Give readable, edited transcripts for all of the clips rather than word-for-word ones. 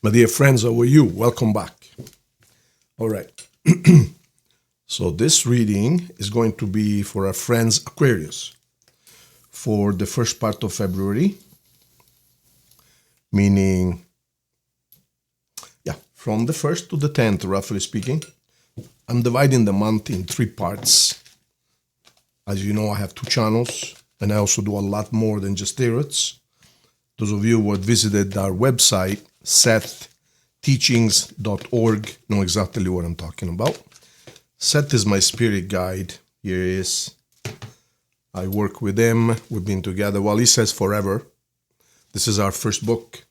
My dear friends, how are you? Welcome back. All right. So this reading is going to be for our friends Aquarius for the first part of February, meaning, from the 1st to the 10th, roughly speaking. I'm dividing the month in 3 parts. As you know, I have 2 channels, and I also do a lot more than just tarots. Those of you who have visited our website, SethTeachings.org, know exactly what I'm talking about. Seth is my spirit guide. Here he is. I work with him. We've been together. Well, he says forever. This is our first book.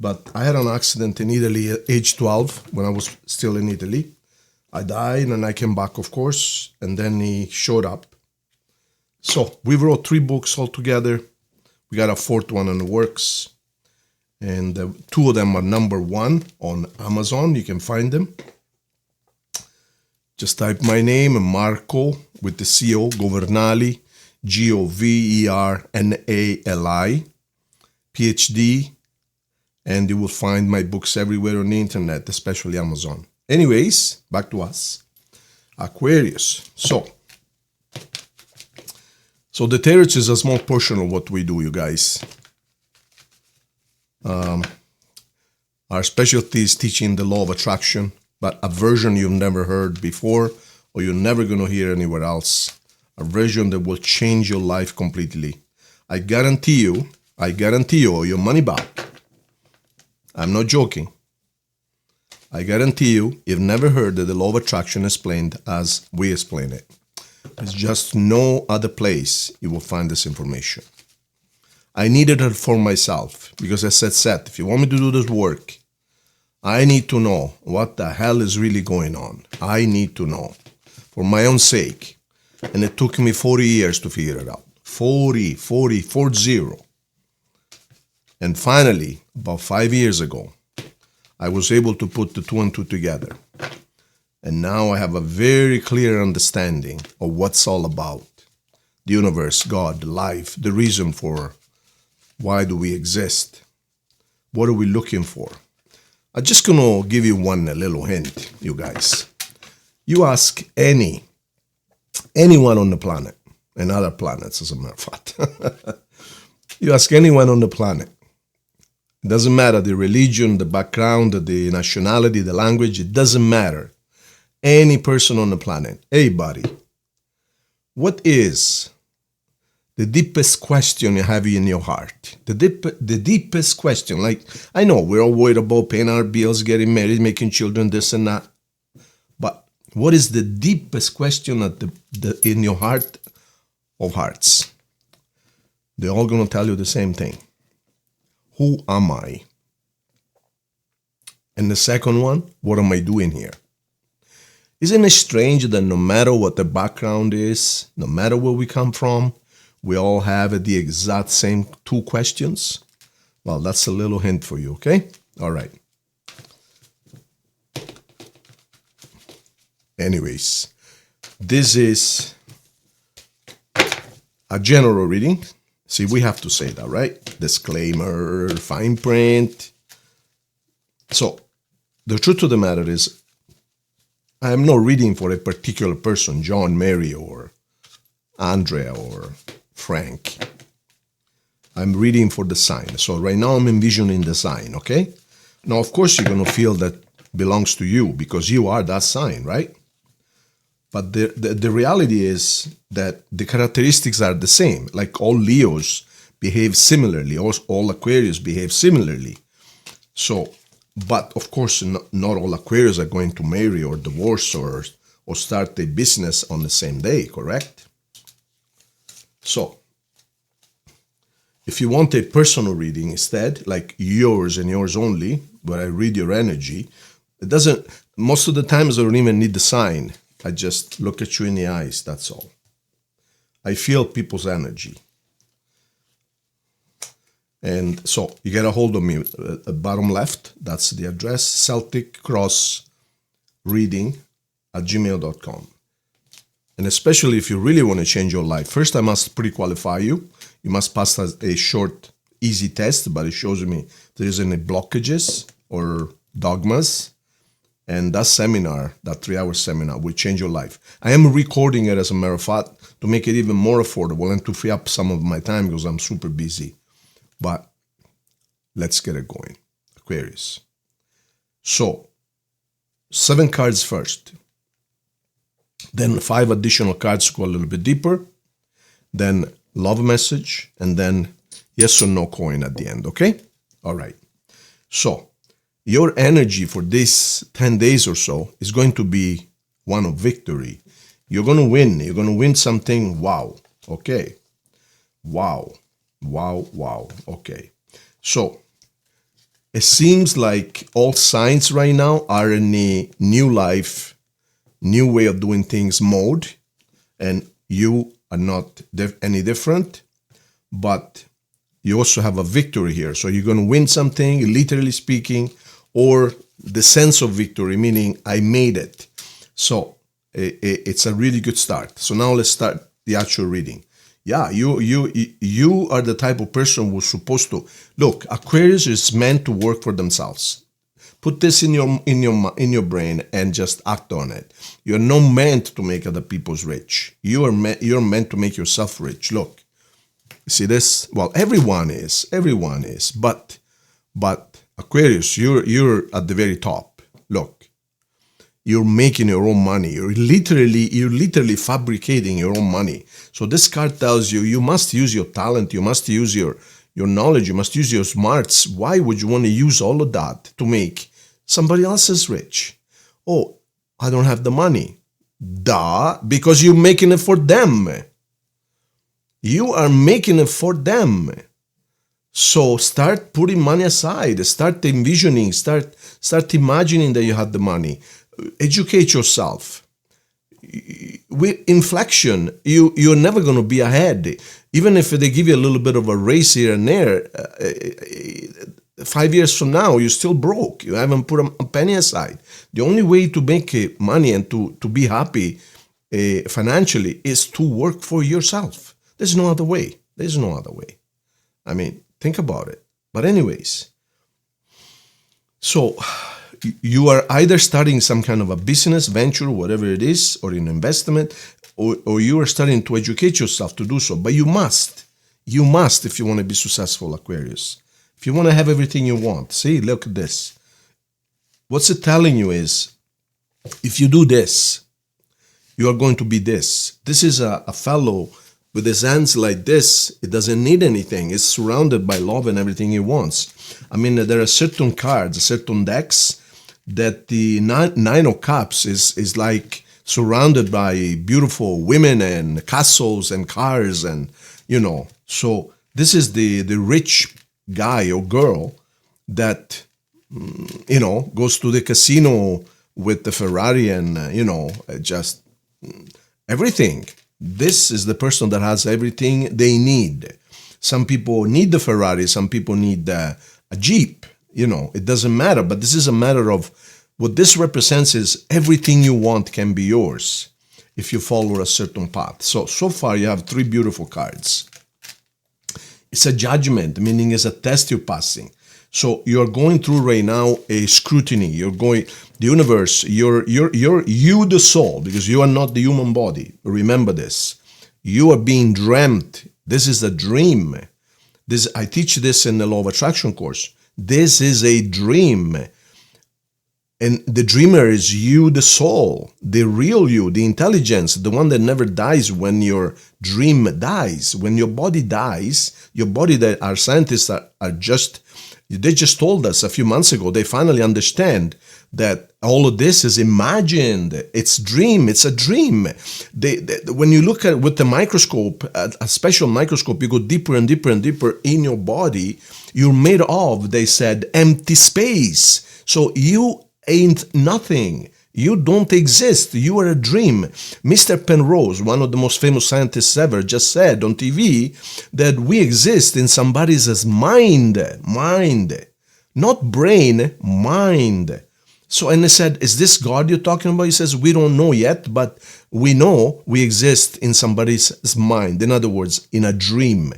But I had an accident in Italy at age 12 when I was still in Italy. I died and I came back, of course, and then he showed up. So we wrote 3 books altogether. We got a 4th one in the works. And 2 of them are number 1 on Amazon. You can find them. Just type my name, Marco, with the C-O, Governali, Governali, PhD, and you will find my books everywhere on the internet, especially Amazon. Anyways, back to us. Aquarius. So the tarot is a small portion of what we do, you guys. Our specialty is teaching the law of attraction, but a version you've never heard before or you're never going to hear anywhere else. A version that will change your life completely. I guarantee you your money back. I'm not joking. I guarantee you've never heard the law of attraction explained as we explain it. There's just no other place you will find this information. I needed it for myself because I said, Seth, if you want me to do this work, I need to know what the hell is really going on. I need to know for my own sake. And it took me 40 years to figure it out. 40. And finally, about 5 years ago, I was able to put the 2 and 2 together. And now I have a very clear understanding of what's all about. The universe, God, life, the reason for why do we exist? What are we looking for? I'm just going to give you a little hint, you guys. You ask anyone on the planet, and other planets as a matter of fact. You ask anyone on the planet. It doesn't matter the religion, the background, the nationality, the language. It doesn't matter. Any person on the planet. Hey, buddy. What is the deepest question you have in your heart? The deepest question. Like, I know we're all worried about paying our bills, getting married, making children, this and that. But what is the deepest question in your heart of hearts? They're all going to tell you the same thing. Who am I? And the second one, what am I doing here? Isn't it strange that no matter what the background is, no matter where we come from, we all have the exact same 2 questions? Well, that's a little hint for you, okay? All right. Anyways, this is a general reading. See, we have to say that, right? Disclaimer, fine print. So, the truth of the matter is, I am not reading for a particular person, John, Mary, or Andrea, or Frank. I'm reading for the sign. So right now I'm envisioning the sign, okay? Now, of course, you're going to feel that belongs to you because you are that sign, right? But the reality is that the characteristics are the same. Like all Leos behave similarly, all Aquarius behave similarly. So, but of course, not all Aquarius are going to marry or divorce or start a business on the same day, correct? So, if you want a personal reading instead, like yours and yours only, where I read your energy, most of the times I don't even need the sign. I just look at you in the eyes, that's all. I feel people's energy. And so you get a hold of me at bottom left. That's the address, celticcrossreading@gmail.com. And especially if you really want to change your life, first I must pre-qualify you. You must pass a short, easy test, but it shows me there isn't any blockages. or dogmas. And that seminar, that 3-hour seminar, will change your life. I am recording it, as a matter of fact, to make it even more affordable and to free up some of my time because I'm super busy. But let's get it going. Aquarius. So, 7 cards first. Then 5 additional cards to go a little bit deeper. Then love message. And then yes or no coin at the end, okay? All right. So, your energy for this 10 days or so is going to be one of victory. You're going to win. You're going to win something. Wow. Okay. Wow. Wow. Wow. Okay. So, it seems like all signs right now are in a new life, new way of doing things mode. And you are not any different. But you also have a victory here. So you're going to win something, literally speaking, or the sense of victory, meaning I made it. So it's a really good start. So now let's start the actual reading. Yeah, you are the type of person who's supposed to look. Aquarius is meant to work for themselves. Put this in your brain and just act on it. You're not meant to make other people's rich. You're meant to make yourself rich. Look, see this? Well, everyone is, but Aquarius, you're at the very top. Look, you're making your own money. You're literally fabricating your own money. So this card tells you, you must use your talent. You must use your knowledge. You must use your smarts. Why would you want to use all of that to make somebody else's rich? Oh, I don't have the money. Duh, because you're making it for them. You are making it for them. So start putting money aside, start envisioning, start imagining that you have the money. Educate yourself. With inflection, you're never going to be ahead. Even if they give you a little bit of a raise here and there, 5 years from now, you're still broke. You haven't put a penny aside. The only way to make money and to be happy financially is to work for yourself. There's no other way. There's no other way. I mean, think about it. But anyways, so you are either starting some kind of a business venture, whatever it is, or an investment, or you are starting to educate yourself to do so. But you must, if you want to be successful, Aquarius. If you want to have everything you want. See, look at this. What's it telling you is, if you do this, you are going to be this. This is a fellow with his hands like this. It doesn't need anything. It's surrounded by love and everything he wants. I mean, there are certain cards, certain decks that the Nine of Cups is like surrounded by beautiful women and castles and cars and, So this is the rich guy or girl that, goes to the casino with the Ferrari and, just everything. This is the person that has everything they need. Some people need the Ferrari. Some people need a Jeep. It doesn't matter. But this is a matter of what this represents is everything you want can be yours if you follow a certain path. So far you have 3 beautiful cards. It's a judgment, meaning it's a test you're passing. So you're going through right now a scrutiny. The universe, you're the soul, because you are not the human body. Remember this. You are being dreamt. This is a dream. I teach this in the Law of Attraction course. This is a dream. And the dreamer is you, the soul, the real you, the intelligence, the one that never dies when your dream dies. When your body dies, your body, that our scientists they just told us a few months ago, they finally understand that all of this is imagined. It's a dream. When you look at it with the microscope, a special microscope, you go deeper and deeper and deeper in your body. You're made of, they said, empty space. So you ain't nothing. You don't exist. You are a dream. Mr. Penrose, one of the most famous scientists ever, just said on TV that we exist in somebody's mind, not brain, mind. So, and they said, is this God you're talking about? He says, we don't know yet, but we know we exist in somebody's mind. In other words, in a dream.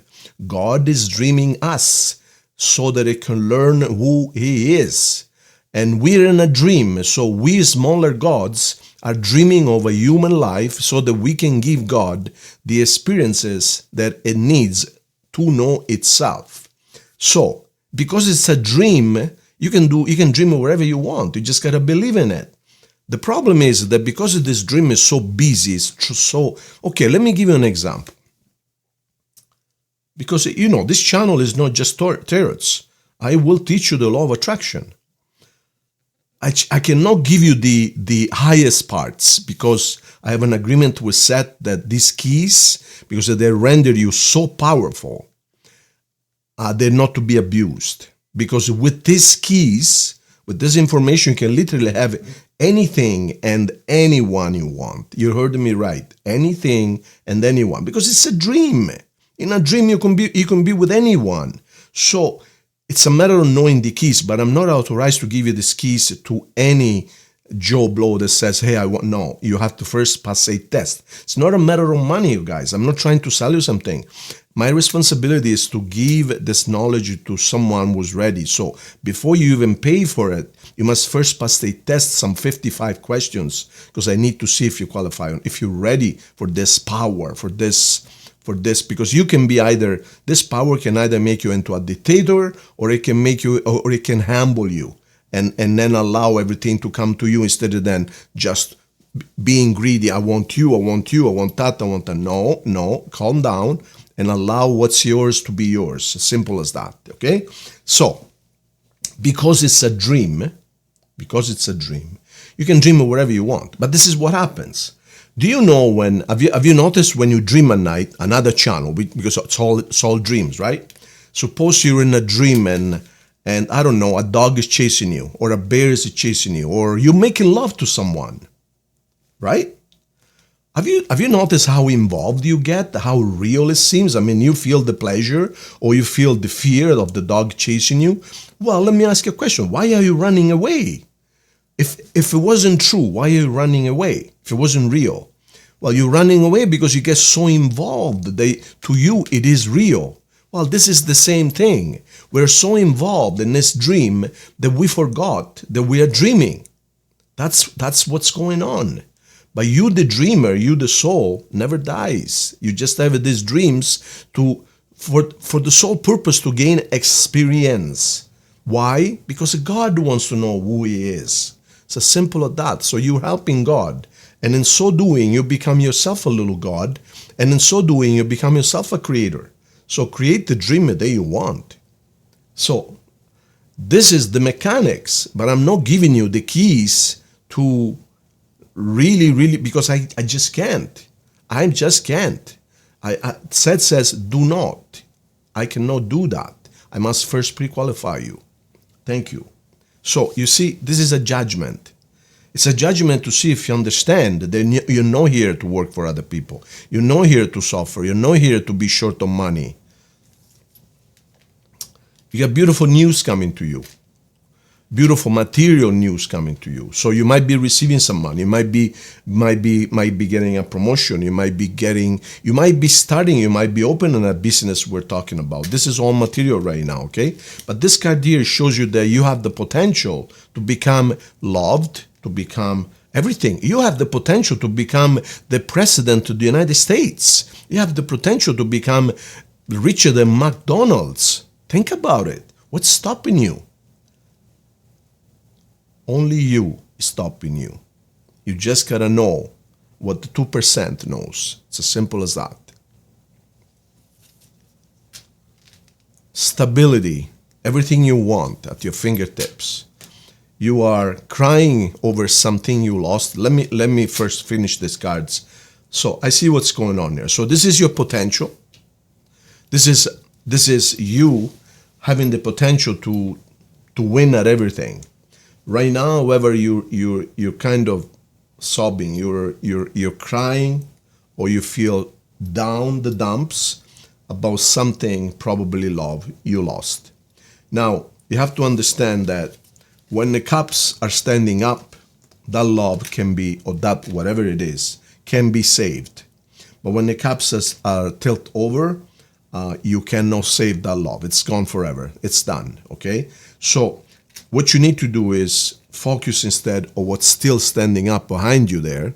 God is dreaming us so that it can learn who he is. And we're in a dream. So we smaller gods are dreaming of a human life so that we can give God the experiences that it needs to know itself. So because it's a dream, you can dream wherever you want. You just gotta believe in it. The problem is that because this dream is so busy, okay, let me give you an example. Because, this channel is not just tarots. I will teach you the law of attraction. I cannot give you the highest parts because I have an agreement with Seth that these keys, because they render you so powerful, they're not to be abused. Because with these keys, with this information, you can literally have anything and anyone you want. You heard me right. Anything and anyone. Because it's a dream. In a dream, you can be with anyone. So it's a matter of knowing the keys, but I'm not authorized to give you these keys to any Joe Blow that says, hey, no, you have to first pass a test. It's not a matter of money, you guys. I'm not trying to sell you something. My responsibility is to give this knowledge to someone who's ready. So before you even pay for it, you must first pass a test, some 55 questions, because I need to see if you qualify, if you're ready for this power, for this, because you can be this power can either make you into a dictator, or it can make you, or it can humble you and then allow everything to come to you instead of then just being greedy. I want you, I want that, I want that. No, calm down and allow what's yours to be yours. As simple as that, okay? So, because it's a dream, you can dream wherever you want. But this is what happens. Do you know have you noticed when you dream at night, another channel, because it's all dreams, right? Suppose you're in a dream and I don't know, a dog is chasing you, or a bear is chasing you, or you're making love to someone, right? Have you noticed how involved you get, how real it seems? I mean, you feel the pleasure or you feel the fear of the dog chasing you. Well, let me ask you a question. Why are you running away? If it wasn't true, why are you running away? If it wasn't real? Well, you're running away because you get so involved. To you, it is real. Well, this is the same thing. We're so involved in this dream that we forgot that we are dreaming. That's what's going on. But you, the dreamer, you, the soul, never dies. You just have these dreams for the sole purpose to gain experience. Why? Because God wants to know who He is. It's as simple as that. So you're helping God. And in so doing, you become yourself a little God. And in so doing, you become yourself a creator. So create the dream that you want. So this is the mechanics. But I'm not giving you the keys to really, because I just can't. I just can't. Seth says, do not. I cannot do that. I must first pre-qualify you. Thank you. So you see, this is a judgment. It's a judgment to see if you understand that you're not here to work for other people. You're not here to suffer. You're not here to be short of money. You got beautiful news coming to you. Beautiful material news coming to you. So you might be receiving some money. You might be getting a promotion. You might be starting, you might be opening a business we're talking about. This is all material right now, okay? But this card here shows you that you have the potential to become loved, to become everything. You have the potential to become the president of the United States. You have the potential to become richer than McDonald's. Think about it. What's stopping you? Only you is stopping you. You just gotta know what the 2% knows. It's as simple as that. Stability, everything you want at your fingertips. You are crying over something you lost. Let me first finish these cards. So I see what's going on here. So this is your potential. This is you having the potential to win at everything. Right now, whether you're kind of sobbing, you're crying, or you feel down the dumps about something probably you lost. Now, you have to understand that when the cups are standing up, that love can be, or that whatever it is, can be saved. But when the cups are tilt over, you cannot save that love. It's gone forever. It's done, okay? So What you need to do is focus instead on what's still standing up behind you there.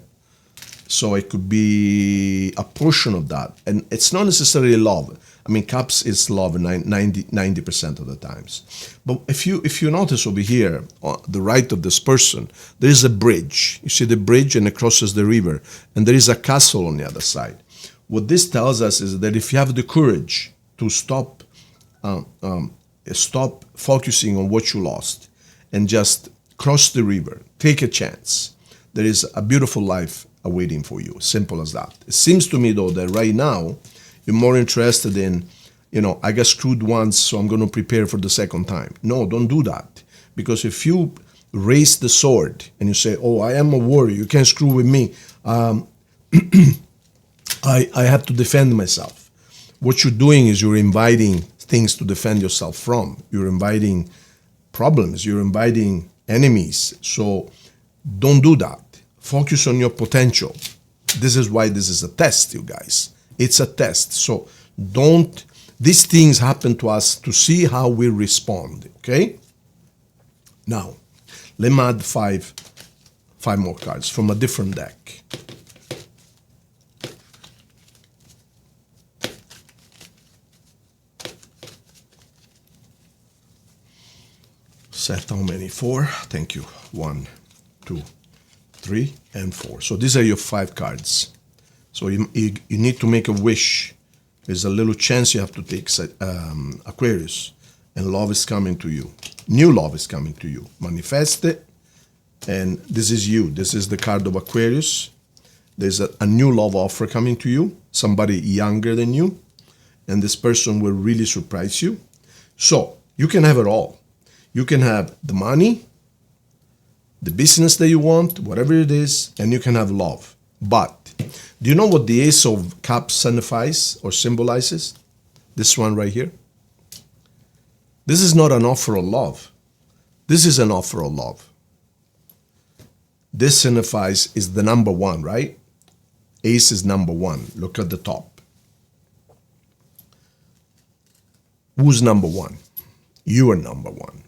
So it could be a portion of that. And it's not necessarily love. I mean, cups is love 90% of the times. But if you notice over here, on the right of this person, there is a bridge. You see the bridge and it crosses the river. And there is a castle on the other side. What this tells us is that if you have the courage to stop focusing on what you lost and just cross the river, take a chance, there is a beautiful life awaiting for you. Simple as that. It seems to me, though, that right now you're more interested in, I got screwed once, so I'm going to prepare for the second time. No, don't do that. Because if you raise the sword and you say, oh, I am a warrior, you can't screw with me, I have to defend myself. What you're doing is you're inviting things to defend yourself from. You're inviting problems. You're inviting enemies. So don't do that. Focus on your potential. This is why this is a test, you guys. It's a test. So these things happen to us to see how we respond, okay? Now, let me add five more cards from a different deck. Seth, how many? 4. Thank you. 1, 2, 3, and 4. So these are your 5 cards. So you need to make a wish. There's a little chance you have to take Aquarius, and love is coming to you. New love is coming to you. Manifest it, and this is you. This is the card of Aquarius. There's a new love offer coming to you, somebody younger than you, and this person will really surprise you. So you can have it all. You can have the money, the business that you want, whatever it is, and you can have love. But do you know what the Ace of Cups signifies or symbolizes? This one right here. This is not an offer of love. This is an offer of love. This signifies is the number 1, right? Ace is number 1. Look at the top. Who's number 1? You are number 1.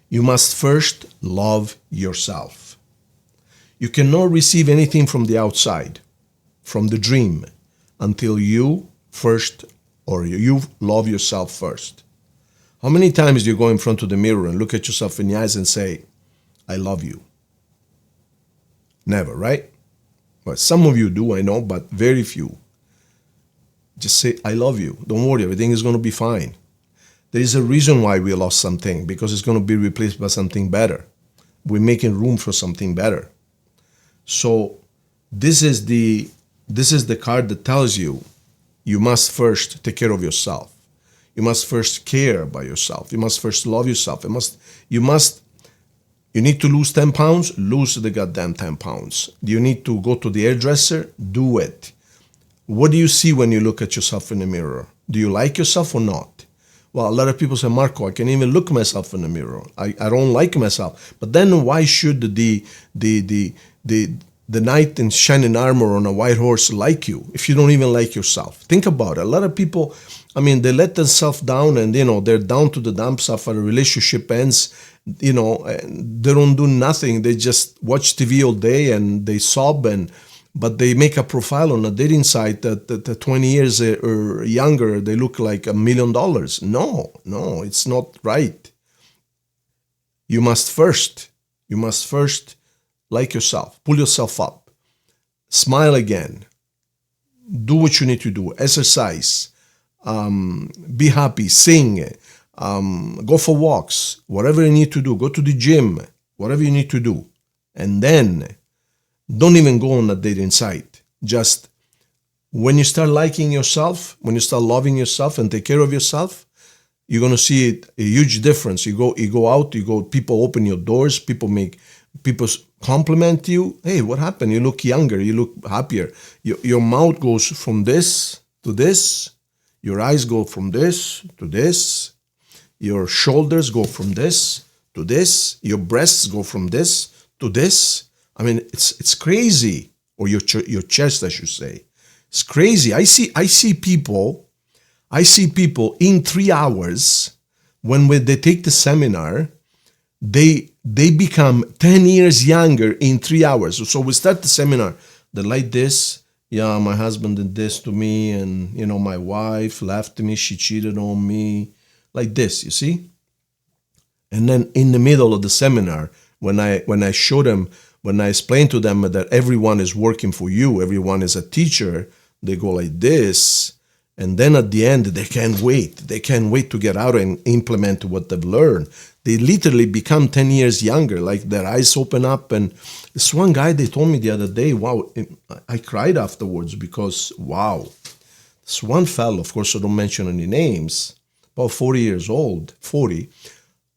You must first love yourself. You cannot receive anything from the outside, from the dream, until you first, or you love yourself first. How many times do you go in front of the mirror and look at yourself in the eyes and say, I love you? Never, right? Well, some of you do, I know, but very few. Just say, I love you. Don't worry, everything is going to be fine. There is a reason why we lost something, because it's going to be replaced by something better. We're making room for something better. So this is the card that tells you you must first take care of yourself. You must first care about yourself. You must first love yourself. You need to lose 10 pounds? Lose the goddamn 10 pounds. Do you need to go to the hairdresser? Do it. What do you see when you look at yourself in the mirror? Do you like yourself or not? Well, a lot of people say, Marco, I can't even look myself in the mirror. I don't like myself. But then why should the knight in shining armor on a white horse like you if you don't even like yourself? Think about it. A lot of people, they let themselves down and, they're down to the dumps after a relationship ends, and they don't do nothing. They just watch TV all day and they sob, but they make a profile on a dating site that 20 years or younger, they look like $1 million. No, it's not right. You must first like yourself, pull yourself up, smile again, do what you need to do, exercise, be happy, sing, go for walks, whatever you need to do, go to the gym, whatever you need to do. And then don't even go on a dating site. Just when you start liking yourself, when you start loving yourself and take care of yourself, you're going to see a huge difference. You go out, people open your doors, people compliment you. Hey, what happened? You look younger, you look happier. Your mouth goes from this to this. Your eyes go from this to this. Your shoulders go from this to this. Your breasts go from this to this. It's crazy. Or your chest, I should say. It's crazy. I see people in 3 hours when they take the seminar, they become 10 years younger in 3 hours. So we start the seminar. They're like this. Yeah, my husband did this to me, and my wife left me. She cheated on me. Like this, you see? And then in the middle of the seminar, when I show them, when I explain to them that everyone is working for you, everyone is a teacher, they go like this. And then at the end, they can't wait. They can't wait to get out and implement what they've learned. They literally become 10 years younger, like their eyes open up. And this one guy, they told me the other day, wow, I cried afterwards because, wow. This one fellow, of course, I don't mention any names, about 40 years old, 40.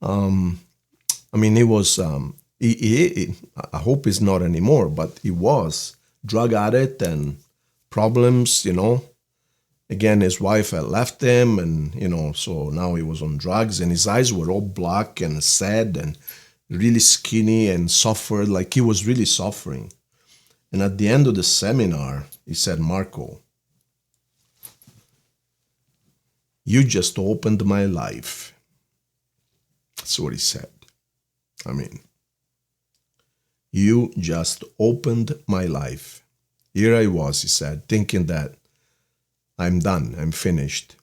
He was, I hope he's not anymore, but he was drug addict and problems, Again, his wife had left him, and, so now he was on drugs, and his eyes were all black and sad and really skinny and suffered, like he was really suffering. And at the end of the seminar, he said, Marco, you just opened my life. That's what he said. You just opened my life. Here I was, he said, thinking that I'm done, I'm finished.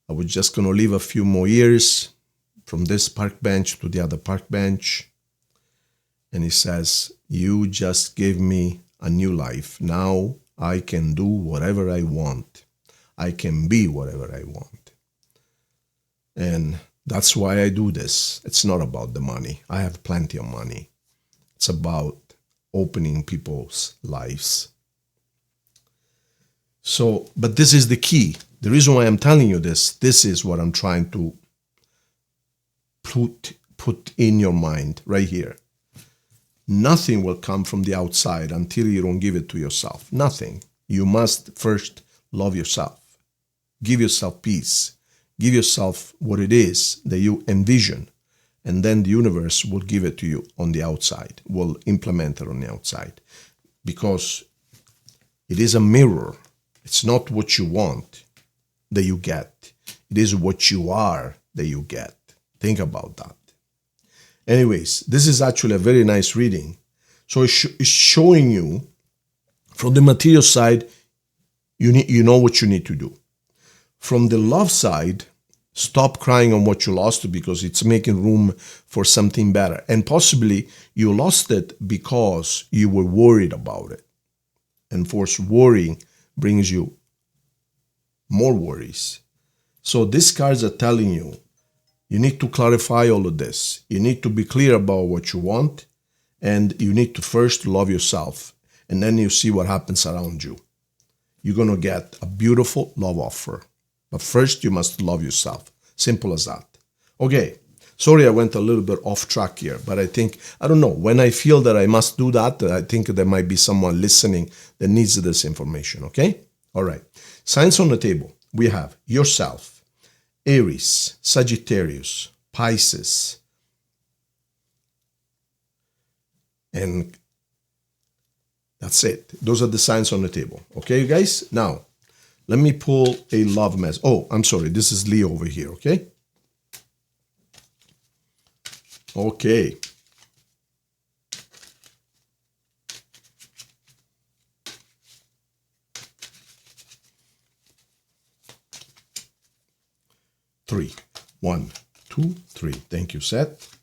I was just going to live a few more years from this park bench to the other park bench. And he says, you just gave me a new life. Now I can do whatever I want. I can be whatever I want. And that's why I do this. It's not about the money. I have plenty of money. It's about opening people's lives. So, but this is the key. The reason why I'm telling you this is what I'm trying to put in your mind right here. Nothing will come from the outside until you don't give it to yourself. Nothing. You must first love yourself. Give yourself peace. Give yourself what it is that you envision. And then the universe will give it to you on the outside, will implement it on the outside. Because it is a mirror. It's not what you want that you get. It is what you are that you get. Think about that. Anyways, this is actually a very nice reading. So it's showing you from the material side, you know what you need to do. From the love side, stop crying on what you lost because it's making room for something better. And possibly you lost it because you were worried about it. And of course, worrying brings you more worries. So these cards are telling you, you need to clarify all of this. You need to be clear about what you want, and you need to first love yourself, and then you see what happens around you. You're going to get a beautiful love offer. But first, you must love yourself. Simple as that. Okay. Sorry, I went a little bit off track here, but I don't know. When I feel that I must do that, I think there might be someone listening that needs this information, okay? All right. Signs on the table. We have yourself, Aries, Sagittarius, Pisces, and that's it. Those are the signs on the table, okay, you guys? Now, let me pull a love mess. Oh, I'm sorry. This is Leo over here, okay? Okay. Three. 1, 2, 3. Thank you, Seth.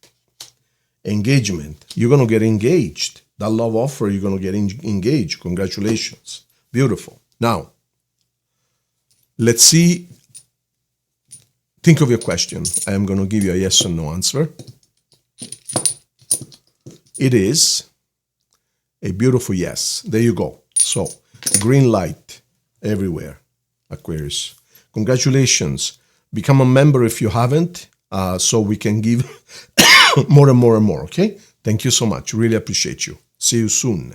Engagement. You're going to get engaged. That love offer, you're going to get engaged. Congratulations. Beautiful. Now, let's see. Think of your question. I am going to give you a yes or no answer. It is a beautiful yes. There you go. So, green light everywhere, Aquarius. Congratulations. Become a member if you haven't, so we can give more and more and more, okay? Thank you so much. Really appreciate you. See you soon.